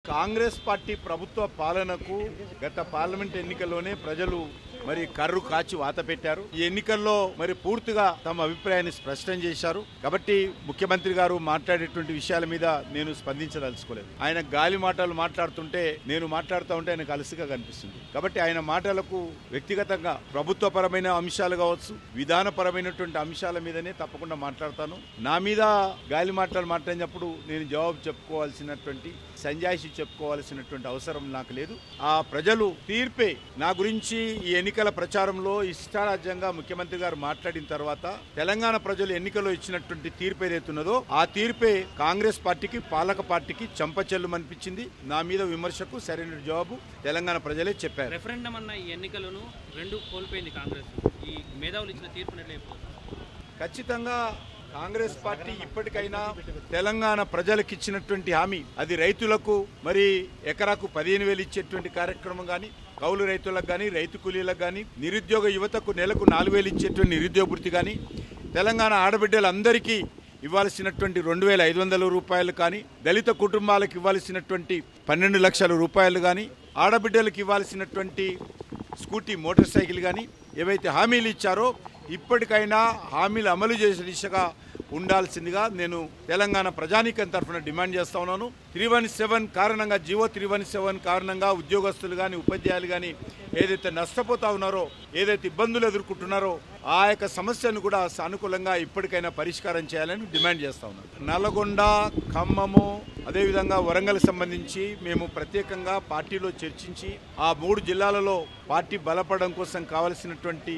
Congress party ప్రభుత్వ పాలనకు గత పార్లమెంట్ ఎన్నికల్లోనే ప్రజలు మరి కర్రు కాచి వాత పెట్టారు. ఈ ఎన్నికల్లో మరి పూర్తిగా తమ అభిప్రాయాన్ని స్పష్టం చేశారు. కాబట్టి ముఖ్యమంత్రి గారు మాట్లాడేటువంటి విషయాల మీద నేను స్పందించదలుచుకోలేదు. ఆయన గాలి మాటలు మాట్లాడుతుంటే నేను మాట్లాడుతూ ఉంటే ఆయనకు అలసిగా కనిపిస్తుంది. కాబట్టి ఆయన మాటలకు వ్యక్తిగతంగా ప్రభుత్వపరమైన అంశాలు కావచ్చు, విధానపరమైనటువంటి అంశాల మీదనే తప్పకుండా మాట్లాడతాను. నా మీద గాలి మాటలు మాట్లాడినప్పుడు నేను జవాబు చెప్పుకోవాల్సినటువంటి సంజాయిషి చెప్పుకోవాల్సినటువంటి అవసరం నాకు లేదు. ఆ ప్రజలు తీర్పే నా గురించి ఈ ఎన్నికల ప్రచారంలో ఇష్టారాజ్యంగా ముఖ్యమంత్రి గారు మాట్లాడిన తర్వాత తెలంగాణ ప్రజలు ఎన్నికల్లో ఇచ్చినటువంటి తీర్పు ఏదైతున్నదో ఆ తీర్పే కాంగ్రెస్ పార్టీకి, పాలక పార్టీకి చెంపచెల్లు అనిపించింది. నా మీద విమర్శకు సరైన జవాబు తెలంగాణ ప్రజలే చెప్పారు. రెఫరెండం అన్న ఈ ఎన్నికలను రెండు కోల్పోయింది కాంగ్రెస్. ఈ మేధావులు ఇచ్చిన తీర్పునట్లే ఖచ్చితంగా కాంగ్రెస్ పార్టీ ఇప్పటికైనా తెలంగాణ ప్రజలకు ఇచ్చినటువంటి హామీ, అది రైతులకు మరి ఎకరాకు 15,000 ఇచ్చేటువంటి కార్యక్రమం కానీ, కౌలు రైతులకు కానీ, రైతు కూలీలకు కానీ, నిరుద్యోగ యువతకు నెలకు 4,000 ఇచ్చేటువంటి నిరుద్యోగ వృత్తి కానీ, తెలంగాణ ఆడబిడ్డలందరికీ ఇవ్వాల్సినటువంటి 2,500 రూపాయలు కానీ, దళిత కుటుంబాలకు ఇవ్వాల్సినటువంటి 12 లక్షల రూపాయలు కానీ, ఆడబిడ్డలకు ఇవ్వాల్సినటువంటి స్కూటీ, మోటార్ సైకిల్ కానీ ఏవైతే హామీలు ఇచ్చారో ఇప్పటికైనా హామీలు అమలు చేసే దిశగా ఉండాల్సిందిగా నేను తెలంగాణ ప్రజానీకం తరఫున డిమాండ్ చేస్తా ఉన్నాను. 317 కారణంగా, జీవో 317 కారణంగా ఉద్యోగస్తులు కానీ, ఉపాధ్యాయులు కానీ ఏదైతే నష్టపోతా ఉన్నారో, ఏదైతే ఇబ్బందులు ఎదుర్కొంటున్నారో ఆ యొక్క సమస్యను కూడా సానుకూలంగా ఇప్పటికైనా పరిష్కారం చేయాలని డిమాండ్ చేస్తా ఉన్నాను. నల్గొండ, ఖమ్మము, అదేవిధంగా వరంగల్ సంబంధించి మేము ప్రత్యేకంగా పార్టీలో చర్చించి ఆ 3 జిల్లాలలో పార్టీ బలపడడం కోసం కావలసినటువంటి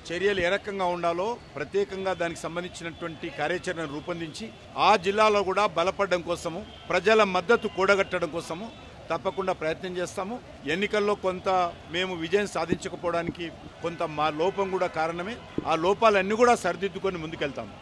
చర్యలు ఏ రకంగా ఉండాలో ప్రత్యేకంగా దానికి సంబంధించినటువంటి కార్యాచరణ రూపొందించి ఆ జిల్లాలో కూడా బలపడడం కోసము, ప్రజల మద్దతు కూడగట్టడం కోసము తప్పకుండా ప్రయత్నం చేస్తాము. ఎన్నికల్లో కొంత మేము విజయం సాధించకపోవడానికి కొంత మా లోపం కూడా కారణమే. ఆ లోపాలన్నీ కూడా సరిదిద్దుకొని ముందుకెళ్తాము.